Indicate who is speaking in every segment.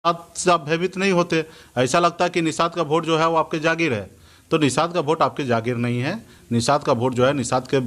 Speaker 1: से आप भयभीत नहीं होते। ऐसा लगता है कि निषाद का वोट जो है वो आपके जागीर है, तो निषाद का वोट आपके जागीर नहीं है। निषाद का वोट जो है निषाद के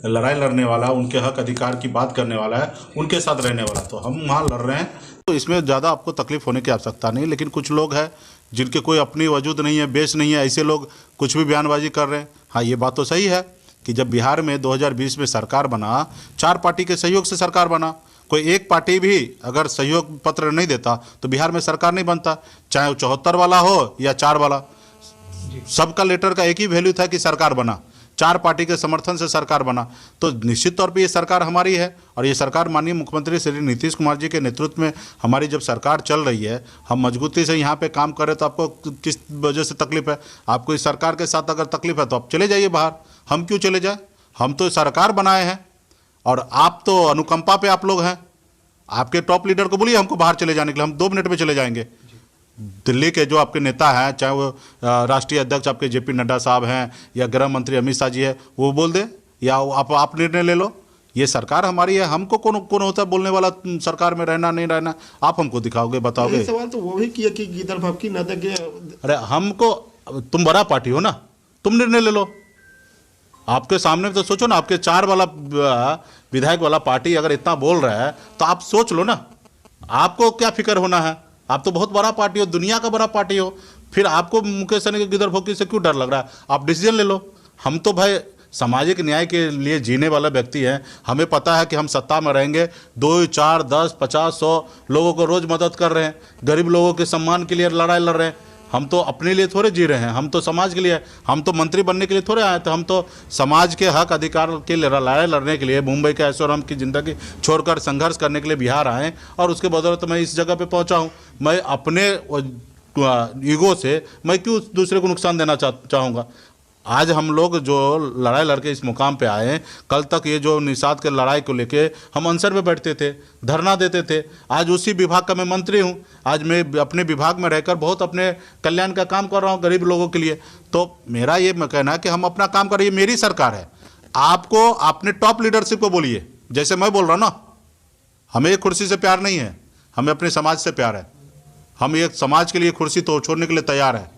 Speaker 1: लड़ाई लड़ने वाला, उनके हक अधिकार की बात करने वाला है, उनके साथ रहने वाला। तो हम वहाँ लड़ रहे हैं, तो इसमें ज़्यादा आपको तकलीफ होने की आवश्यकता नहीं। लेकिन कुछ लोग हैं जिनके कोई अपनी वजूद नहीं है, बेस नहीं है, ऐसे लोग कुछ भी बयानबाजी कर रहे हैं। हाँ, ये बात तो सही है कि जब बिहार में 2020 में सरकार बना, 4 पार्टी के सहयोग से सरकार बना। कोई एक पार्टी भी अगर सहयोग पत्र नहीं देता तो बिहार में सरकार नहीं बनता, चाहे वो 74 वाला हो या 4 वाला। सबका लेटर का एक ही वैल्यू था कि सरकार बना, 4 पार्टी के समर्थन से सरकार बना। तो निश्चित तौर पे ये सरकार हमारी है, और ये सरकार माननीय मुख्यमंत्री श्री नीतीश कुमार जी के नेतृत्व में हमारी जब सरकार चल रही है, हम मजबूती से यहाँ पे काम कर रहे। तो आपको किस वजह से तकलीफ है? आपको इस सरकार के साथ अगर तकलीफ है तो आप चले जाइए बाहर। हम क्यों चले जाए? हम तो सरकार बनाए हैं, और आप तो अनुकंपा पे आप लोग हैं। आपके टॉप लीडर को बोलिए हमको बाहर चले जाने के लिए, हम 2 मिनट में चले जाएंगे। दिल्ली के जो आपके नेता हैं, चाहे वो राष्ट्रीय अध्यक्ष आपके जेपी नड्डा साहब हैं या गृह मंत्री अमित शाह जी है, वो बोल दे, या आप निर्णय ले लो। ये सरकार हमारी है, हमको कौन होता है बोलने वाला सरकार में रहना नहीं रहना? आप हमको दिखाओगे, बताओगे।
Speaker 2: सवाल तो वो भी किया कि गिदर भपकी न दे।
Speaker 1: अरे हमको, तुम बड़ा पार्टी हो ना, तुम निर्णय ले लो। आपके सामने तो सोचो ना, आपके 4 वाला विधायक वाला पार्टी अगर इतना बोल रहा है तो आप सोच लो ना, आपको क्या फिक्र होना है? आप तो बहुत बड़ा पार्टी हो, दुनिया का बड़ा पार्टी हो, फिर आपको मुकेश सहनी के गिदर भोंकी से क्यों डर लग रहा है? आप डिसीजन ले लो। हम तो भाई सामाजिक न्याय के लिए जीने वाला व्यक्ति हैं। हमें पता है कि हम सत्ता में रहेंगे, 2, 4, 10, 50, 100 लोगों को रोज़ मदद कर रहे हैं, गरीब लोगों के सम्मान के लिए लड़ाई लड़ रहे हैं। हम तो अपने लिए थोड़े जी रहे हैं, हम तो समाज के लिए, हम तो मंत्री बनने के लिए थोड़े आए थे। हम तो समाज के हक अधिकार के लिए लड़ाई लड़ने के लिए, मुंबई के ऐशोआराम की ज़िंदगी छोड़कर संघर्ष करने के लिए बिहार आए, और उसके बदौलत मैं इस जगह पे पहुंचा हूं। मैं अपने ईगो से मैं क्यों दूसरे को नुकसान देना चाहूँगा? आज हम लोग जो लड़ाई लड़के इस मुकाम पे आए, कल तक ये जो निषाद के लड़ाई को लेके हम अनशन में बैठते थे, धरना देते थे। आज उसी विभाग का मैं मंत्री हूँ। आज मैं अपने विभाग में रहकर बहुत अपने कल्याण का काम कर रहा हूँ गरीब लोगों के लिए। तो मेरा ये कहना है कि हम अपना काम करें, मेरी सरकार है। आपको अपने टॉप लीडरशिप को बोलिए, जैसे मैं बोल रहा हूँ ना, हमें एक कुर्सी से प्यार नहीं है, हमें अपने समाज से प्यार है। हम एक समाज के लिए कुर्सी तो छोड़ने के लिए तैयार है।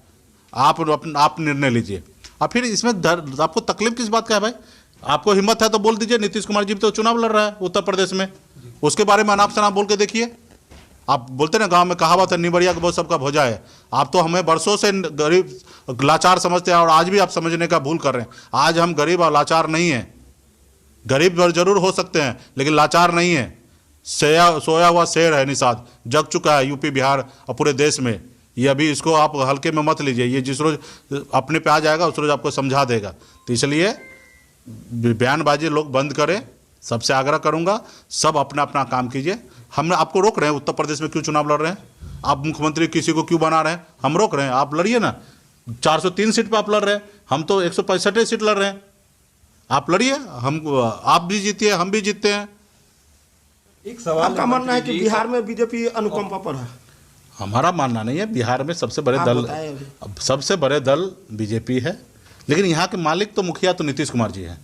Speaker 1: आप निर्णय लीजिए। और फिर इसमें आपको तकलीफ किस बात का है भाई? आपको हिम्मत है तो बोल दीजिए, नीतीश कुमार जी तो चुनाव लड़ रहा है उत्तर प्रदेश में, उसके बारे में अनाप शनाप बोल के देखिए। आप बोलते ना, गांव में कहावत है, निबड़िया का बहुत सबका भोजा है। आप तो हमें बरसों से गरीब लाचार समझते हैं, और आज भी आप समझने का भूल कर रहे हैं। आज हम गरीब और लाचार नहीं हैं। गरीब जरूर हो सकते हैं लेकिन लाचार नहीं है। सोया हुआ शेर है निषाद, जग चुका है यूपी, बिहार और पूरे देश में। ये अभी इसको आप हल्के में मत लीजिए, ये जिस रोज अपने पे आ जाएगा उस रोज आपको समझा देगा। तो इसलिए बयानबाजी लोग बंद करें, सबसे आग्रह करूंगा, सब अपना अपना काम कीजिए। हम आपको रोक रहे हैं उत्तर प्रदेश में क्यों चुनाव लड़ रहे हैं? आप मुख्यमंत्री किसी को क्यों बना रहे हैं? हम रोक रहे हैं? आप लड़िए ना। 403 सीट पर आप लड़ रहे हैं, हम तो 165 सीट लड़ रहे हैं। आप लड़िए, हम आप भी जीतिए, हम भी जीतते हैं।
Speaker 2: एक सवाल आपका मानना है कि बिहार में बीजेपी अनुकंपा पर है?
Speaker 1: हमारा मानना नहीं है। बिहार में सबसे बड़े दल बीजेपी है, लेकिन यहाँ के मालिक तो मुखिया तो नीतीश कुमार जी हैं।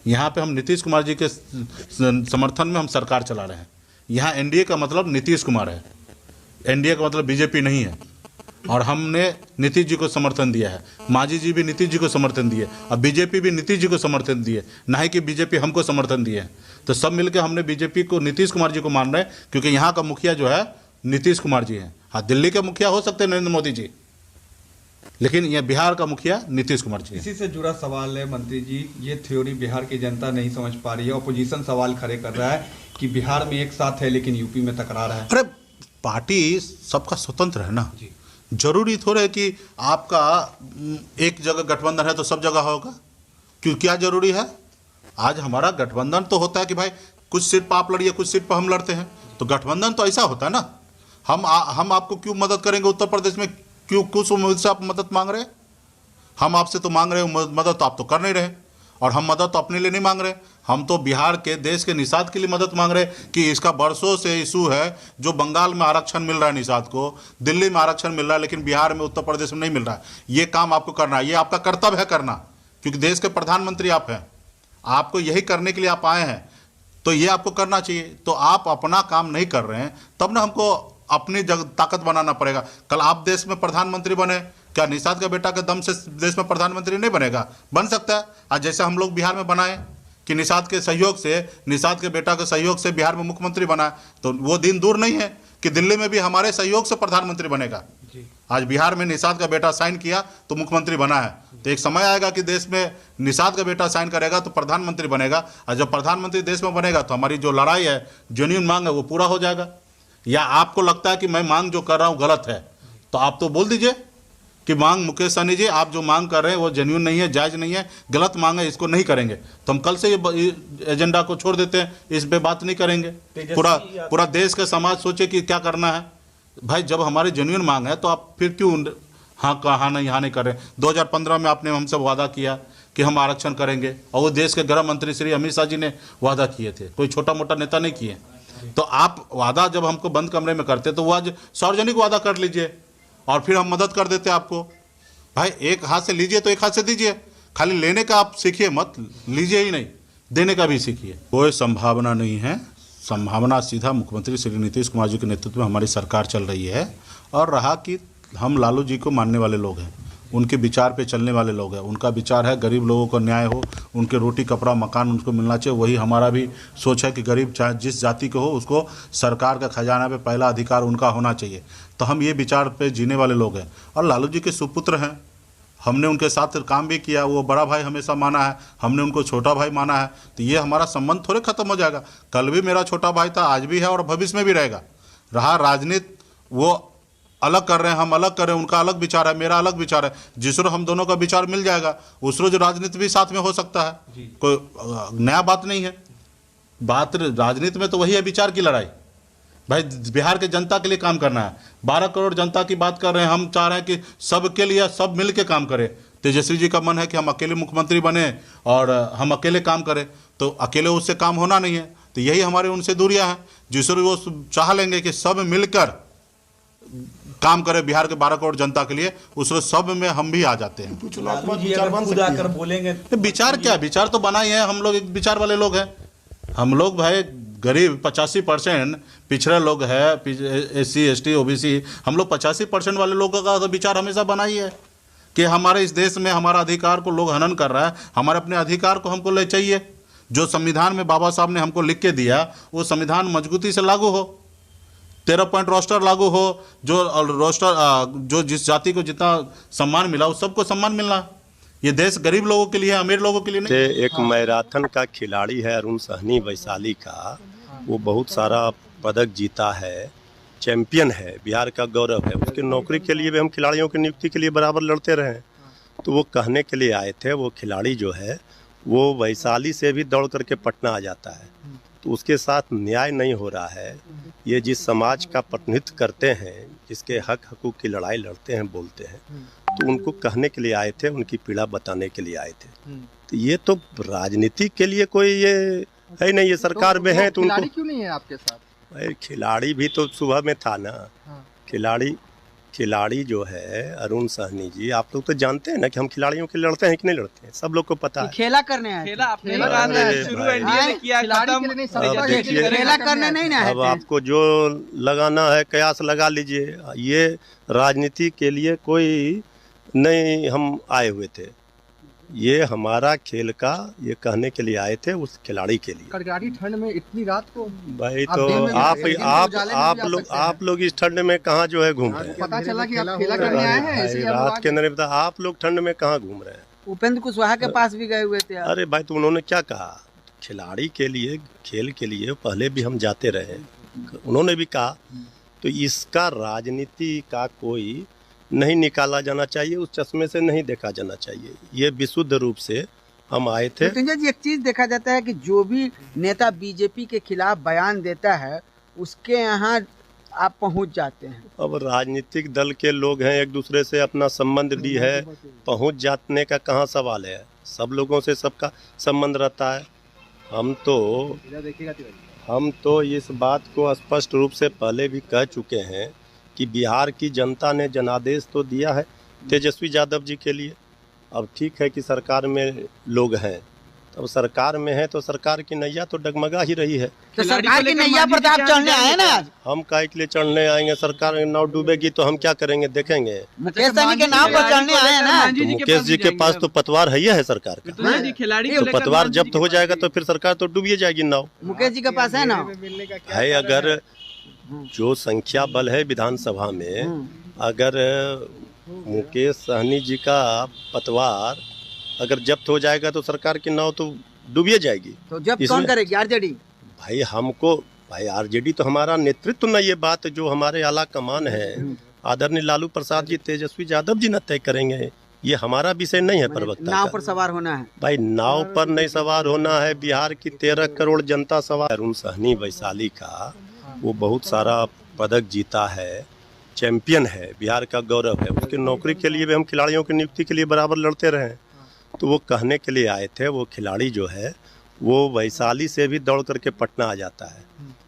Speaker 1: यहाँ पे हम नीतीश कुमार जी के समर्थन में हम सरकार चला रहे हैं। यहाँ एनडीए का मतलब नीतीश कुमार है, एनडीए का मतलब बीजेपी नहीं है। और हमने नीतीश जी को समर्थन दिया है, मांझी जी भी नीतीश जी को समर्थन दिए, और बीजेपी भी नीतीश जी को समर्थन दिए, ना ही कि बीजेपी हमको समर्थन दिए है। तो सब मिलकर हमने बीजेपी को, नीतीश कुमार जी को मान रहे हैं, क्योंकि यहाँ का मुखिया जो है नीतीश कुमार जी हैं। हाँ, दिल्ली के मुखिया हो सकते हैं नरेंद्र मोदी जी, लेकिन यह बिहार का मुखिया नीतीश कुमार जी।
Speaker 3: इसी से जुड़ा सवाल है मंत्री जी, ये थ्योरी बिहार की जनता नहीं समझ पा रही है। ऑपोजिशन सवाल खड़े कर रहा है कि बिहार में एक साथ है लेकिन यूपी में तकरार है।
Speaker 1: अरे पार्टी सबका स्वतंत्र है ना, जरूरी थोड़ा है कि आपका एक जगह गठबंधन है तो सब जगह होगा। क्यों, क्या जरूरी है? आज हमारा गठबंधन तो होता है कि भाई कुछ सीट पर आप लड़िए, कुछ सीट पर हम लड़ते हैं, तो गठबंधन तो ऐसा होता है ना। हम आपको क्यों मदद करेंगे उत्तर प्रदेश में? क्यों, कुछ उम्मीद से आप मदद मांग रहे हैं? हम आपसे तो मांग रहे हो मदद, तो आप तो कर नहीं रहे। और हम मदद तो अपने लिए नहीं मांग रहे, हम तो बिहार के, देश के निषाद के लिए मदद मांग रहे कि इसका बरसों से इशू है। जो बंगाल में आरक्षण मिल रहा है निषाद को, दिल्ली में आरक्षण मिल रहा है, लेकिन बिहार में, उत्तर प्रदेश में नहीं मिल रहा है। ये काम आपको करना है, ये आपका कर्तव्य है करना, क्योंकि देश के प्रधानमंत्री आप हैं। आपको यही करने के लिए आप आए हैं। तो ये आपको करना चाहिए। तो आप अपना काम नहीं कर रहे हैं, तब ना हमको अपनी ताकत बनाना पड़ेगा। कल आप देश में प्रधानमंत्री बने, क्या निषाद का बेटा के दम से देश में प्रधानमंत्री नहीं बनेगा? बन सकता है। आज जैसे हम लोग बिहार में बनाए कि निषाद के सहयोग से, निषाद के बेटा के सहयोग से बिहार में मुख्यमंत्री बना, तो वो दिन दूर नहीं है कि दिल्ली में भी हमारे सहयोग से प्रधानमंत्री बनेगा। आज बिहार में निषाद का बेटा साइन किया तो मुख्यमंत्री बना है, तो एक समय आएगा कि देश में निषाद का बेटा साइन करेगा तो प्रधानमंत्री बनेगा, और जब प्रधानमंत्री देश में बनेगा तो हमारी जो लड़ाई है, जेन्युइन मांग है, वो पूरा हो जाएगा। या आपको लगता है कि मैं मांग जो कर रहा हूँ गलत है, तो आप तो बोल दीजिए कि मांग मुकेश सहनी जी, आप जो मांग कर रहे हैं वो जेन्युइन नहीं है, जायज़ नहीं है, गलत मांग है, इसको नहीं करेंगे। तो हम कल से ये एजेंडा को छोड़ देते हैं, इस पे बात नहीं करेंगे। पूरा देश का समाज सोचे कि क्या करना है। भाई जब हमारी जेन्युइन मांग है तो आप फिर क्यों हाँ नहीं कर रहे? 2015 में आपने हमसे वादा किया कि हम आरक्षण करेंगे, और वो देश के गृह मंत्री श्री अमित शाह जी ने वादा किए थे, कोई छोटा मोटा नेता नहीं किए। तो आप वादा जब हमको बंद कमरे में करते तो वो आज सार्वजनिक वादा कर लीजिए और फिर हम मदद कर देते आपको। भाई एक हाथ से लीजिए तो एक हाथ से दीजिए, खाली लेने का आप सीखिए मत, लीजिए ही नहीं, देने का भी सीखिए। कोई संभावना नहीं है, संभावना सीधा मुख्यमंत्री श्री नीतीश कुमार जी के नेतृत्व में हमारी सरकार चल रही है। और रहा कि हम लालू जी को मानने वाले लोग हैं, उनके विचार पे चलने वाले लोग हैं, उनका विचार है गरीब लोगों को न्याय हो, उनके रोटी कपड़ा मकान उनको मिलना चाहिए। वही हमारा भी सोच है कि गरीब चाहे जिस जाति को हो उसको सरकार का खजाना पे पहला अधिकार उनका होना चाहिए। तो हम ये विचार पे जीने वाले लोग हैं और लालू जी के सुपुत्र हैं। हमने उनके साथ काम भी किया, वो बड़ा भाई हमेशा माना है, हमने उनको छोटा भाई माना है। तो ये हमारा संबंध थोड़े खत्म हो जाएगा। कल भी मेरा छोटा भाई था, आज भी है और भविष्य में भी रहेगा। रहा राजनीति, वो अलग कर रहे हैं, हम अलग कर रहे हैं, उनका अलग विचार है, मेरा अलग विचार है। जिस रोज हम दोनों का विचार मिल जाएगा उस रोज राजनीति भी साथ में हो सकता है, कोई नया बात नहीं है। बात राजनीति में तो वही है, विचार की लड़ाई। भाई बिहार के जनता के लिए काम करना है, 12 करोड़ जनता की बात कर रहे हैं। हम चाह रहे हैं कि सबके लिए सब मिल के काम करें। तेजस्वी जी का मन है कि हम अकेले मुख्यमंत्री बने और हम अकेले काम करें, तो अकेले उससे काम होना नहीं है। तो यही हमारे उनसे दूरियां हैं। जिस रोज वो चाह लेंगे कि सब मिलकर काम करे बिहार के 12 करोड़ जनता के लिए, उस रोज सब में हम भी आ जाते हैं।
Speaker 3: बोलेंगे
Speaker 1: विचार क्या, विचार तो बना ही है, हम लोग एक विचार वाले लोग हैं। हम लोग भाई गरीब 85% पिछड़े लोग हैं, SC ST OBC, हम लोग 85% वाले लोगों का तो विचार हमेशा बना ही है कि हमारे इस देश में हमारा अधिकार को लोग हनन कर रहा है, हमारे अपने अधिकार को हमको ले चाहिए। जो संविधान में बाबा साहब ने हमको लिख के दिया वो संविधान मजबूती से लागू हो, 13 पॉइंट रोस्टर लागू हो, जो रोस्टर जो जिस जाति को जितना सम्मान मिला उस सबको सम्मान मिलना। ये देश गरीब लोगों के लिए है, अमीर लोगों के लिए नहीं।
Speaker 4: एक मैराथन का खिलाड़ी है अरुण सहनी वैशाली का, वो बहुत सारा पदक जीता है, चैंपियन है, बिहार का गौरव है। उसकी नौकरी के लिए भी हम खिलाड़ियों की नियुक्ति के लिए बराबर लड़ते रहे। तो वो कहने के लिए आए थे, वो खिलाड़ी जो है वो वैशाली से भी दौड़ करके पटना आ जाता है, तो उसके साथ न्याय नहीं हो रहा है। ये जिस समाज का प्रतिनिधित्व करते हैं, जिसके हक हकूक़ की लड़ाई लड़ते हैं, बोलते हैं, तो उनको कहने के लिए आए थे, उनकी पीड़ा बताने के लिए आए थे। तो ये तो राजनीति के लिए कोई ये है नहीं, ये सरकार में है तो उनको
Speaker 5: क्यों नहीं है आपके साथ?
Speaker 4: भाई खिलाड़ी भी तो सुबह में था ना। खिलाड़ी जो है अरुण सहनी जी, आप लोग तो जानते हैं ना कि हम खिलाड़ियों के लड़ते हैं कि नहीं लड़ते हैं, सब लोग को पता है।
Speaker 5: खेला करने आए,
Speaker 6: खेला आपने
Speaker 5: खेला
Speaker 6: करने
Speaker 5: करने
Speaker 6: शुरू
Speaker 4: भाई।
Speaker 6: एनडीए ने किया,
Speaker 4: अब देखिए,
Speaker 5: खेला करने नहीं ना
Speaker 4: अब आपको जो लगाना है कयास लगा लीजिए। ये राजनीति के लिए कोई नहीं हम आए हुए थे, ये हमारा खेल का ये कहने के लिए आए थे उस खिलाड़ी के लिए।
Speaker 5: कड़कड़ाटी ठंड में इतनी रात को
Speaker 4: भाई तो आप लोग इस ठंड में कहाँ जो है घूम रहे हैं?
Speaker 5: पता चला कि आप खेला करने आए हैं, इसलिए
Speaker 4: रात के अंदर बता, आप लोग ठंड में कहाँ घूम रहे हैं?
Speaker 5: उपेंद्र कुशवाहा के पास भी गए हुए थे।
Speaker 4: अरे भाई तो उन्होंने क्या कहा? खिलाड़ी के लिए, खेल के लिए पहले भी हम जाते रहे, उन्होंने भी कहा। तो इसका राजनीति का कोई नहीं निकाला जाना चाहिए, उस चश्मे से नहीं देखा जाना चाहिए। ये विशुद्ध रूप से हम आए थे।
Speaker 5: संजय जी, एक चीज देखा जाता है कि जो भी नेता बीजेपी के खिलाफ बयान देता है उसके यहाँ आप पहुंच जाते हैं।
Speaker 4: अब राजनीतिक दल के लोग हैं, एक दूसरे से अपना संबंध भी है, पहुंच जाने का कहाँ सवाल है? सब लोगों से सबका संबंध रहता है। हम तो इस बात को स्पष्ट रूप से पहले भी कह चुके हैं कि बिहार की जनता ने जनादेश तो दिया है तेजस्वी यादव जी के लिए। अब ठीक है कि सरकार में लोग हैं, अब सरकार में है तो सरकार की नैया तो डगमगा ही रही है।
Speaker 5: तो सरकार की नैया पर तो आप चढ़ने आए ना आज।
Speaker 4: हम काहे के लिए चढ़ने आएंगे? सरकार नाव डूबेगी तो हम क्या करेंगे, देखेंगे?
Speaker 5: मुकेश सहनी के नाव पर चढ़ने आए हैं ना।
Speaker 4: तो मुकेश जी के पास तो पतवार है ही है सरकार का,
Speaker 6: खिलाड़ी
Speaker 4: तो पतवार जब्त हो जाएगा तो फिर सरकार तो डूब ही जाएगी नाव।
Speaker 5: मुकेश जी के पास है ना
Speaker 4: है, अगर जो संख्या बल है विधानसभा में, अगर मुकेश सहनी जी का पतवार अगर जब्त हो जाएगा तो सरकार की नाव तो डूबिए जाएगी।
Speaker 5: तो जब कौन करेगी? आरजेडी?
Speaker 4: भाई आरजेडी तो हमारा नेतृत्व न, ये बात जो हमारे आला कमान है आदरणीय लालू प्रसाद जी, तेजस्वी यादव जी न तय करेंगे। ये हमारा विषय नहीं है प्रवक्ता
Speaker 5: नाव
Speaker 4: का।
Speaker 5: पर सवार होना है
Speaker 4: भाई नाव पर नहीं सवार होना है, बिहार की 13 करोड़ जनता सवार। अरुण सहनी वैशाली का वो बहुत सारा पदक जीता है, चैंपियन है, बिहार का गौरव है। उसकी नौकरी के लिए भी हम खिलाड़ियों की नियुक्ति के लिए बराबर लड़ते रहे। तो वो कहने के लिए आए थे, वो खिलाड़ी जो है वो वैशाली से भी दौड़ करके पटना आ जाता है,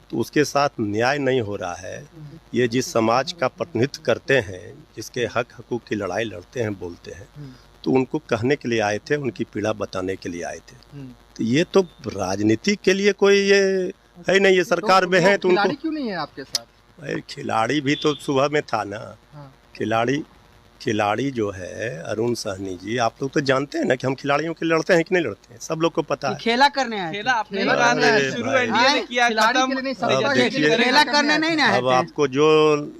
Speaker 4: तो उसके साथ न्याय नहीं हो रहा है। ये जिस समाज का प्रतिनिधित्व करते हैं, जिसके हक हकूक़ की लड़ाई लड़ते हैं, बोलते हैं, तो उनको कहने के लिए आए थे, उनकी पीड़ा बताने के लिए आए थे। तो ये तो राजनीति के लिए कोई ये है नहीं, ये सरकार में है तो उनको
Speaker 6: क्यों नहीं है आपके साथ?
Speaker 4: भाई खिलाड़ी भी तो सुबह में था ना। खिलाड़ी जो है अरुण सहनी जी, आप लोग तो जानते हैं ना कि हम खिलाड़ियों के लिए लड़ते हैं कि नहीं लड़ते हैं, सब लोग को पता है।
Speaker 5: खेला करने आए
Speaker 6: खेला आपने
Speaker 4: अरे
Speaker 6: कहा था,
Speaker 4: भाई।
Speaker 6: शुरू एनडीए ने किया, खत्म
Speaker 4: अब देखिए,
Speaker 5: खेला करने नहीं ना
Speaker 4: अब आपको जो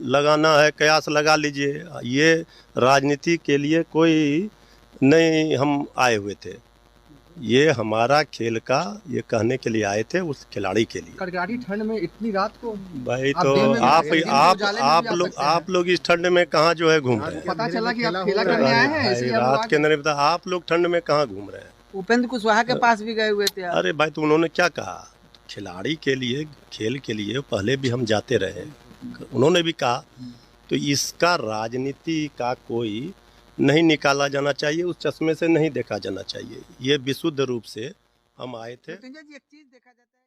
Speaker 4: लगाना है कयास लगा लीजिए। ये राजनीति के लिए कोई नहीं हम आए हुए थे, ये हमारा खेल का ये कहने के लिए आए थे उस खिलाड़ी के लिए।
Speaker 6: कड़कड़ाती ठंड में इतनी रात को
Speaker 4: भाई
Speaker 6: आप
Speaker 4: तो
Speaker 6: दिन में भी
Speaker 4: आप लोग इस ठंड में कहाँ जो है घूम रहे हैं?
Speaker 6: पता चला कि आप खेला करने आए हैं,
Speaker 4: भाई,
Speaker 6: इसलिए
Speaker 4: रात के अंदर बता, आप लोग ठंड में कहाँ घूम रहे हैं?
Speaker 5: उपेंद्र कुशवाहा के पास भी गए हुए थे आप।
Speaker 4: अरे भाई तो उन्होंने क्या कहा? खिलाड़ी के लिए, खेल के लिए पहले भी हम जाते रहे, उन्होंने भी कहा। तो इसका राजनीति का कोई नहीं निकाला जाना चाहिए, उस चश्मे से नहीं देखा जाना चाहिए। ये विशुद्ध रूप से हम आए थे।
Speaker 5: एक चीज देखा जाता है